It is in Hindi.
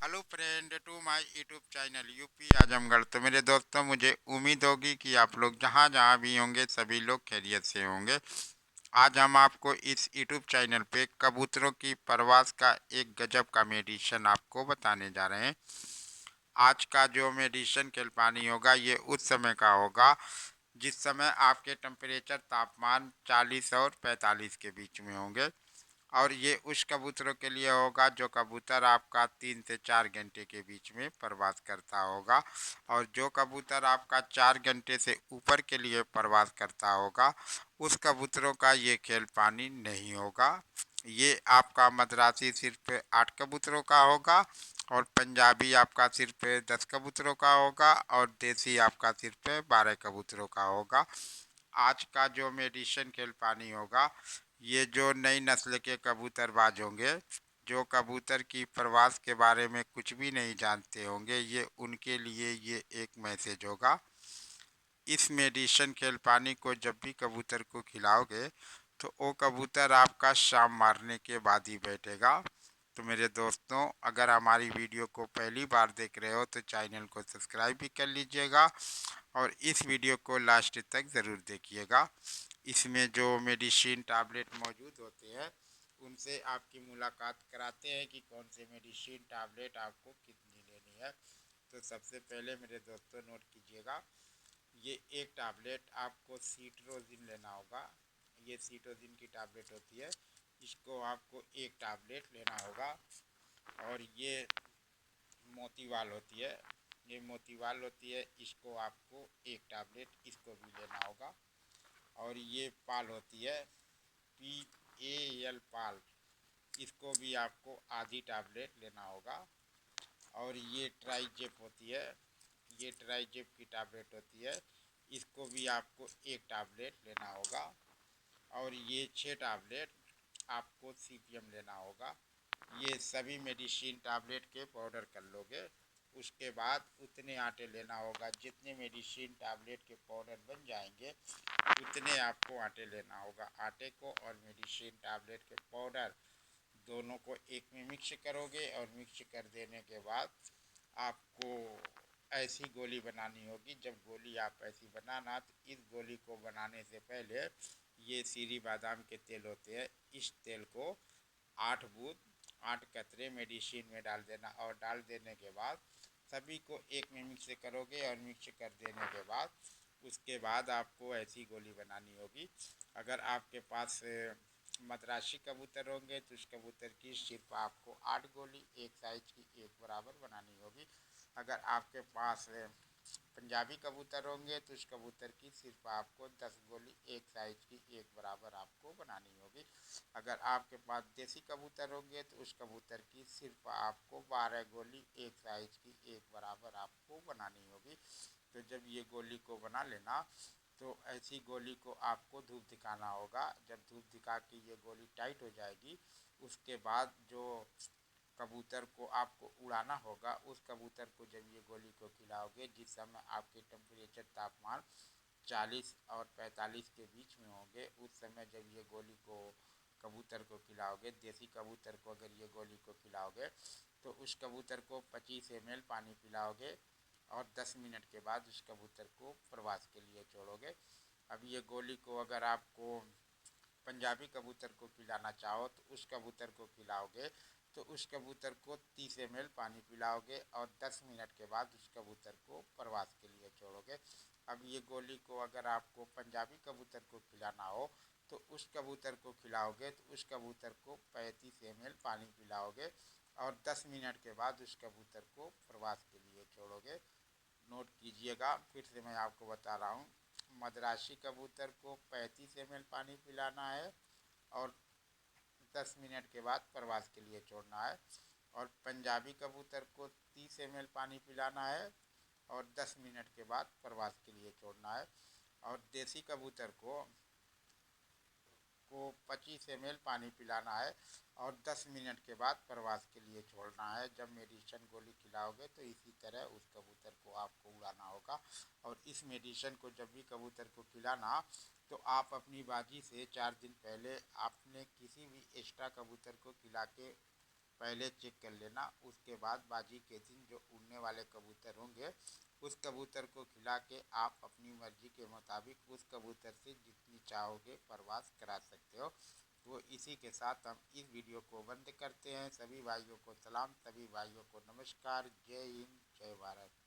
Hello friend to my YouTube channel UP Azamgarh. तो मेरे दोस्तों, मुझे उम्मीद होगी कि आप लोग जहाँ जहाँ भी होंगे सभी लोग खैरियत से होंगे। आज हम आपको इस यूट्यूब चैनल पे कबूतरों की परवास का एक गजब का मेडिसिन आपको बताने जा रहे हैं। आज का जो मेडिसिन खिलपानी होगा ये उस समय का होगा जिस समय आपके टेम्परेचर तापमान 40 और 45 के बीच में होंगे। और ये उस कबूतरों के लिए होगा जो कबूतर आपका 3 से 4 घंटे के बीच में प्रवास करता होगा। और जो कबूतर आपका 4 घंटे से ऊपर के लिए प्रवास करता होगा उस कबूतरों का ये खेल पानी नहीं होगा। ये आपका मद्रासी सिर्फ 8 कबूतरों का होगा, और पंजाबी आपका सिर्फ 10 कबूतरों का होगा, और देसी आपका सिर्फ 12 कबूतरों का होगा। आज का जो मेडिसिन खेल पानी होगा ये जो नई नस्ल के कबूतरबाज होंगे, जो कबूतर की प्रवास के बारे में कुछ भी नहीं जानते होंगे, ये उनके लिए ये एक मैसेज होगा। इस मेडिसिन खेल पानी को जब भी कबूतर को खिलाओगे तो वो कबूतर आपका शाम मारने के बाद ही बैठेगा। तो मेरे दोस्तों, अगर हमारी वीडियो को पहली बार देख रहे हो तो चैनल को सब्सक्राइब भी कर लीजिएगा, और इस वीडियो को लास्ट तक ज़रूर देखिएगा। इसमें जो मेडिसिन टैबलेट मौजूद होते हैं उनसे आपकी मुलाकात कराते हैं कि कौन से मेडिसिन टैबलेट आपको कितनी लेनी है। तो सबसे पहले मेरे दोस्तों नोट कीजिएगा, ये एक टैबलेट आपको सीट्रोजिन लेना होगा। ये सीट्रोजिन की टैबलेट होती है, इसको आपको एक टैबलेट लेना होगा। और ये मोतीवाल होती है, ये मोतीवाल होती है, इसको आपको एक टैबलेट इसको भी लेना होगा। और ये पाल होती है, PAL पाल, इसको भी आपको आधी टैबलेट लेना होगा। और ये ट्राइजेप होती है, ये ट्राइजेप की टैबलेट होती है, इसको भी आपको एक टैबलेट लेना होगा। और ये 6 टैबलेट आपको CPM लेना होगा। ये सभी मेडिसिन टैबलेट के पाउडर कर लोगे। उसके बाद उतने आटे लेना होगा, जितने मेडिसिन टैबलेट के पाउडर बन जाएंगे उतने आपको आटे लेना होगा। आटे को और मेडिसिन टैबलेट के पाउडर दोनों को एक में मिक्स करोगे, और मिक्स कर देने के बाद आपको ऐसी गोली बनानी होगी। जब गोली आप ऐसी बनाना, तो इस गोली को बनाने से पहले ये सीरी बादाम के तेल होते हैं, इस तेल को 8 बूंद 8 कतरे मेडिसिन में डाल देना। और डाल देने के बाद सभी को एक में मिक्स करोगे, और मिक्स कर देने के बाद उसके बाद आपको ऐसी गोली बनानी होगी। अगर आपके पास मद्रासी कबूतर होंगे तो उस कबूतर की सिर्फ आपको 8 गोली एक साइज की एक बराबर बनानी होगी। अगर आपके पास पंजाबी कबूतर होंगे तो उस कबूतर की सिर्फ आपको 10 गोली एक साइज की एक बराबर आपको बनानी होगी। अगर आपके पास देसी कबूतर होंगे तो उस कबूतर की सिर्फ आपको 12 गोली एक साइज की एक बराबर आपको बनानी होगी। तो जब ये गोली को बना लेना, तो ऐसी गोली को आपको धूप दिखाना होगा। जब धूप दिखा के ये गोली टाइट हो जाएगी, उसके बाद जो कबूतर को आपको उड़ाना होगा, उस कबूतर को जब ये गोली को खिलाओगे, जिस समय आपके टेम्परेचर तापमान 40 और 45 के बीच में होंगे, उस समय जब ये गोली को कबूतर को खिलाओगे, देसी कबूतर को अगर ये गोली को खिलाओगे तो उस कबूतर को 25 ml पानी पिलाओगे, और 10 मिनट के बाद उस कबूतर को प्रवास के लिए छोड़ोगे। अब ये गोली को अगर आपको पंजाबी कबूतर को खिलाना चाहो तो उस कबूतर को खिलाओगे, तो उस कबूतर को 30 ml पानी पिलाओगे, और 10 मिनट के बाद उस कबूतर को प्रवास के लिए छोड़ोगे। अब ये गोली को अगर आपको पंजाबी कबूतर को खिलाना हो तो उस कबूतर को खिलाओगे, तो उस कबूतर को 35 ml पानी पिलाओगे, और 10 मिनट के बाद उस कबूतर को प्रवास के लिए छोड़ोगे। नोट कीजिएगा, फिर से मैं आपको बता रहा हूँ। मद्रासी कबूतर को 35 ml पानी पिलाना है, और 10 मिनट के बाद प्रवास के लिए छोड़ना है। और पंजाबी कबूतर को 30 ml पानी पिलाना है, और 10 मिनट के बाद प्रवास के लिए छोड़ना है। और देसी कबूतर को 25 ml पानी पिलाना है, और 10 मिनट के बाद प्रवास के लिए छोड़ना है। जब मेडिसिन गोली खिलाओगे तो इसी तरह उस कबूतर को आपको उड़ाना होगा। और इस मेडिसिन को जब भी कबूतर को खिलाना, तो आप अपनी बाजी से 4 दिन पहले आपने किसी भी एक्स्ट्रा कबूतर को खिला के पहले चेक कर लेना। उसके बाद बाजी के दिन जो उड़ने वाले कबूतर होंगे उस कबूतर को खिला के आप अपनी मर्जी के मुताबिक उस कबूतर से जितनी चाहोगे परवास करा सकते हो। तो इसी के साथ हम इस वीडियो को बंद करते हैं। सभी भाइयों को सलाम, सभी भाइयों को नमस्कार। जय हिंद, जय भारत।